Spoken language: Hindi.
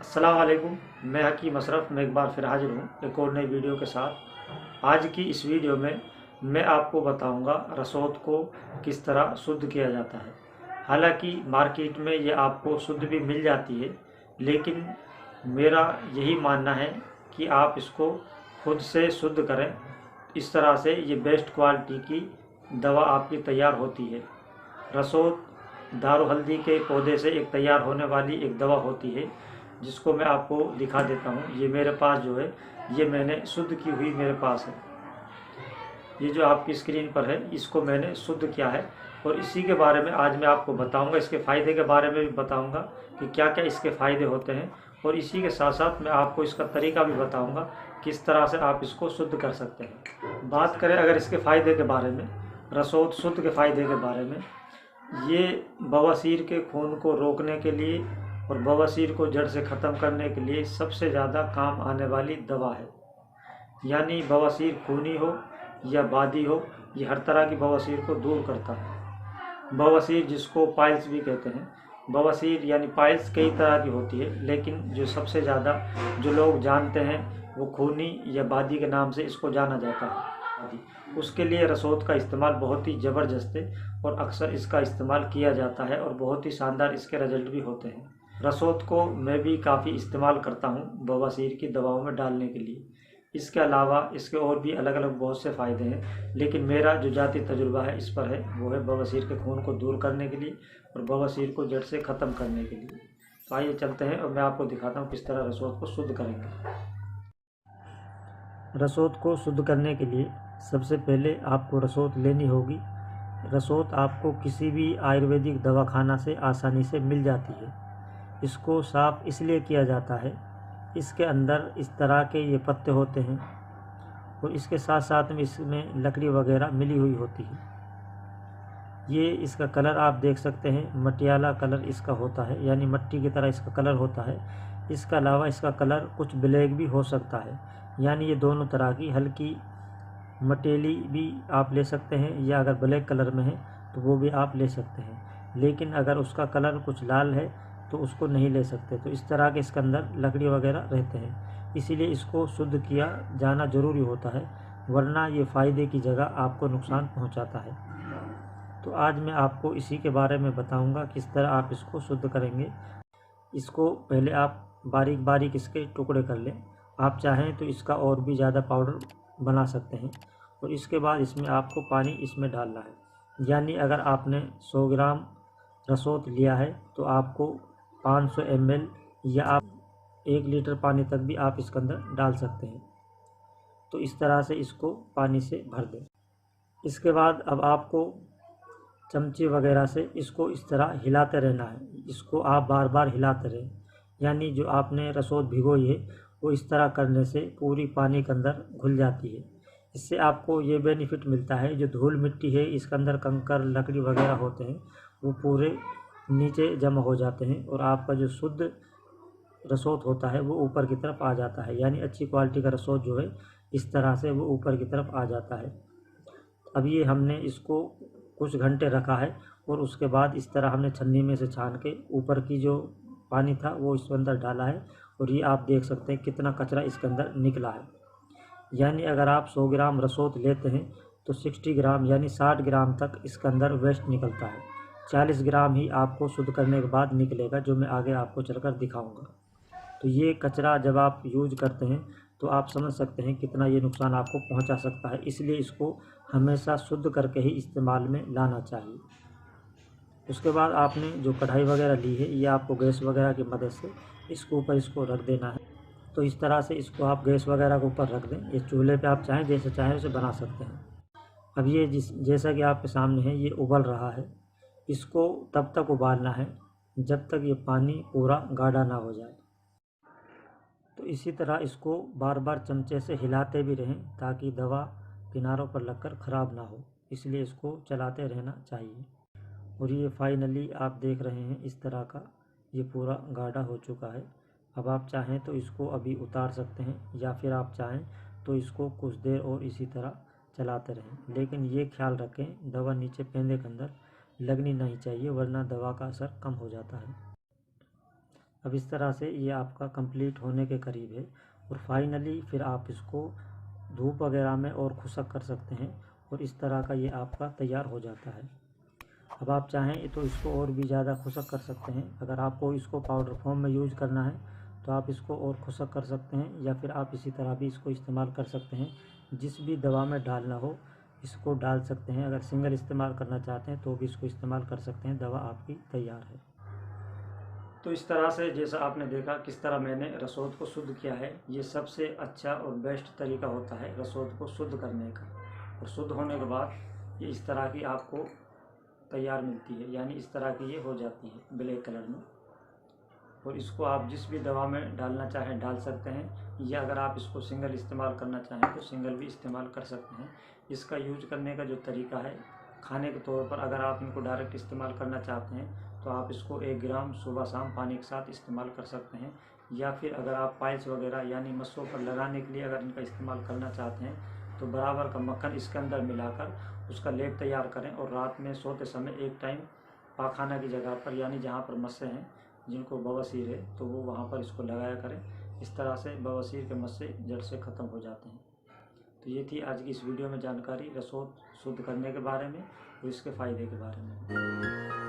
अस्सलाम वालेकुम। मैं हकीम अशरफ मैं एक बार फिर हाजिर हूँ एक और नई वीडियो के साथ। आज की इस वीडियो में मैं आपको बताऊंगा रसोद को किस तरह शुद्ध किया जाता है। हालांकि मार्केट में ये आपको शुद्ध भी मिल जाती है, लेकिन मेरा यही मानना है कि आप इसको खुद से शुद्ध करें। इस तरह से ये बेस्ट क्वालिटी की दवा आपकी तैयार होती है। रसोद दारू हल्दी के पौधे से एक तैयार होने वाली एक दवा होती है, जिसको मैं आपको दिखा देता हूँ। ये मेरे पास जो है, ये मैंने शुद्ध की हुई मेरे पास है। ये जो आपकी स्क्रीन पर है, इसको मैंने शुद्ध किया है और इसी के बारे में आज मैं आपको बताऊंगा। इसके फ़ायदे के बारे में भी बताऊंगा कि क्या क्या इसके फ़ायदे होते हैं, और इसी के साथ साथ मैं आपको इसका तरीका भी बताऊंगा किस तरह से आप इसको शुद्ध कर सकते हैं। बात करें अगर इसके फ़ायदे के बारे में, रसोद शुद्ध के फ़ायदे के बारे में, ये बवासीर के खून को रोकने के लिए और बवासीर को जड़ से ख़त्म करने के लिए सबसे ज़्यादा काम आने वाली दवा है। यानी बवासीर खूनी हो या बादी हो, ये हर तरह की बवासीर को दूर करता है। बवासीर जिसको पाइल्स भी कहते हैं, बवासीर यानी पाइल्स कई तरह की होती है, लेकिन जो सबसे ज़्यादा जो लोग जानते हैं वो खूनी या बादी के नाम से इसको जाना जाता है। उसके लिए रसोद का इस्तेमाल बहुत ही ज़बरदस्त है और अक्सर इसका इस्तेमाल किया जाता है और बहुत ही शानदार इसके रिजल्ट भी होते हैं। रसोद को मैं भी काफ़ी इस्तेमाल करता हूँ बवासीर की दवाओं में डालने के लिए। इसके अलावा इसके और भी अलग अलग बहुत से फ़ायदे हैं, लेकिन मेरा जो ज़ाती तजुर्बा है इस पर है, वो है बवासीर के खून को दूर करने के लिए और बवासीर को जड़ से ख़त्म करने के लिए। तो आइए चलते हैं और मैं आपको दिखाता हूँ किस तरह रसोद को शुद्ध करेंगे। रसोद को शुद्ध करने के लिए सबसे पहले आपको रसोद लेनी होगी। रसोद आपको किसी भी आयुर्वेदिक दवाखाना से आसानी से मिल जाती है। इसको साफ़ इसलिए किया जाता है, इसके अंदर इस तरह के ये पत्ते होते हैं और इसके साथ साथ में इसमें लकड़ी वगैरह मिली हुई होती है। ये इसका कलर आप देख सकते हैं, मटियाला कलर इसका होता है, यानी मिट्टी की तरह इसका कलर होता है। इसके अलावा इसका कलर कुछ ब्लैक भी हो सकता है, यानी ये दोनों तरह की हल्की मटेली भी आप ले सकते हैं, या अगर ब्लैक कलर में है तो वो भी आप ले सकते हैं। लेकिन अगर उसका कलर कुछ लाल है तो उसको नहीं ले सकते। तो इस तरह के इसके अंदर लकड़ी वगैरह रहते हैं, इसीलिए इसको शुद्ध किया जाना ज़रूरी होता है, वरना ये फ़ायदे की जगह आपको नुकसान पहुंचाता है। तो आज मैं आपको इसी के बारे में बताऊंगा किस तरह आप इसको शुद्ध करेंगे। इसको पहले आप बारीक बारीक इसके टुकड़े कर लें। आप चाहें तो इसका और भी ज़्यादा पाउडर बना सकते हैं। और इसके बाद इसमें आपको पानी इसमें डालना है, यानी अगर आपने 100 ग्राम रसोद लिया है तो आपको 500 ml या आप 1 लीटर पानी तक भी आप इसके अंदर डाल सकते हैं। तो इस तरह से इसको पानी से भर दें। इसके बाद अब आपको चमचे वगैरह से इसको इस तरह हिलाते रहना है। इसको आप बार बार हिलाते रहें, यानी जो आपने रसोद भिगोई है वो इस तरह करने से पूरी पानी के अंदर घुल जाती है। इससे आपको ये बेनिफिट मिलता है, जो धूल मिट्टी है इसके अंदर कंकर लकड़ी वगैरह होते हैं वो पूरे नीचे जमा हो जाते हैं और आपका जो शुद्ध रसोद होता है वो ऊपर की तरफ आ जाता है। यानी अच्छी क्वालिटी का रसोद जो है इस तरह से वो ऊपर की तरफ आ जाता है। अब ये हमने इसको कुछ घंटे रखा है और उसके बाद इस तरह हमने छन्नी में से छान के ऊपर की जो पानी था वो इसके अंदर डाला है, और ये आप देख सकते हैं कितना कचरा इसके अंदर निकला है। यानी अगर आप 100 ग्राम रसोद लेते हैं तो 60 ग्राम यानी 60 ग्राम तक इसके अंदर वेस्ट निकलता है। 40 ग्राम ही आपको शुद्ध करने के बाद निकलेगा, जो मैं आगे आपको चलकर दिखाऊंगा। तो ये कचरा जब आप यूज करते हैं तो आप समझ सकते हैं कितना ये नुकसान आपको पहुंचा सकता है। इसलिए इसको हमेशा शुद्ध करके ही इस्तेमाल में लाना चाहिए। उसके बाद आपने जो कढ़ाई वगैरह ली है, ये आपको गैस वगैरह की मदद से इसके ऊपर इसको रख देना है। तो इस तरह से इसको आप गैस वगैरह के ऊपर रख दें। ये चूल्हे पे आप चाहें जैसे चाहें उसे बना सकते हैं। अब ये जैसा कि आपके सामने है ये उबल रहा है। इसको तब तक उबालना है जब तक ये पानी पूरा गाढ़ा ना हो जाए। तो इसी तरह इसको बार बार चमचे से हिलाते भी रहें ताकि दवा किनारों पर लगकर ख़राब ना हो, इसलिए इसको चलाते रहना चाहिए। और ये फाइनली आप देख रहे हैं इस तरह का ये पूरा गाढ़ा हो चुका है। अब आप चाहें तो इसको अभी उतार सकते हैं, या फिर आप चाहें तो इसको कुछ देर और इसी तरह चलाते रहें। लेकिन ये ख्याल रखें दवा नीचे पेंदे के अंदर लगनी नहीं चाहिए, वरना दवा का असर कम हो जाता है। अब इस तरह से ये आपका कंप्लीट होने के करीब है और फाइनली फिर आप इसको धूप वगैरह में और खुशक कर सकते हैं और इस तरह का ये आपका तैयार हो जाता है। अब आप चाहें तो इसको और भी ज़्यादा खुशक कर सकते हैं। अगर आपको इसको पाउडर फॉर्म में यूज़ करना है तो आप इसको और खुशक कर सकते हैं, या फिर आप इसी तरह भी इसको इस्तेमाल कर सकते हैं। जिस भी दवा में डालना हो इसको डाल सकते हैं। अगर सिंगल इस्तेमाल करना चाहते हैं तो भी इसको इस्तेमाल कर सकते हैं। दवा आपकी तैयार है। तो इस तरह से जैसा आपने देखा किस तरह मैंने रसोद को शुद्ध किया है। ये सबसे अच्छा और बेस्ट तरीका होता है रसोद को शुद्ध करने का। और शुद्ध होने के बाद ये इस तरह की आपको तैयार मिलती है, यानी इस तरह की ये हो जाती है ब्लैक कलर में। और इसको आप जिस भी दवा में डालना चाहें डाल सकते हैं, या अगर आप इसको सिंगल इस्तेमाल करना चाहें तो सिंगल भी इस्तेमाल कर सकते हैं। इसका यूज करने का जो तरीका है, खाने के तौर पर अगर आप इनको डायरेक्ट इस्तेमाल करना चाहते हैं तो आप इसको 1 ग्राम सुबह शाम पानी के साथ इस्तेमाल कर सकते हैं। या फिर अगर आप पाइल्स वगैरह यानी मस्सों पर लगाने के लिए अगर इनका इस्तेमाल करना चाहते हैं तो बराबर का मक्खन इसके अंदर मिलाकर उसका लेप तैयार करें और रात में सोते समय एक टाइम पाखाना की जगह पर, यानी जहाँ पर मस्से हैं, जिनको बवासीर है तो वो वहाँ पर इसको लगाया करें। इस तरह से बवासीर के मस्से जड़ से ख़त्म हो जाते हैं। तो ये थी आज की इस वीडियो में जानकारी रसोद शुद्ध करने के बारे में और इसके फ़ायदे के बारे में।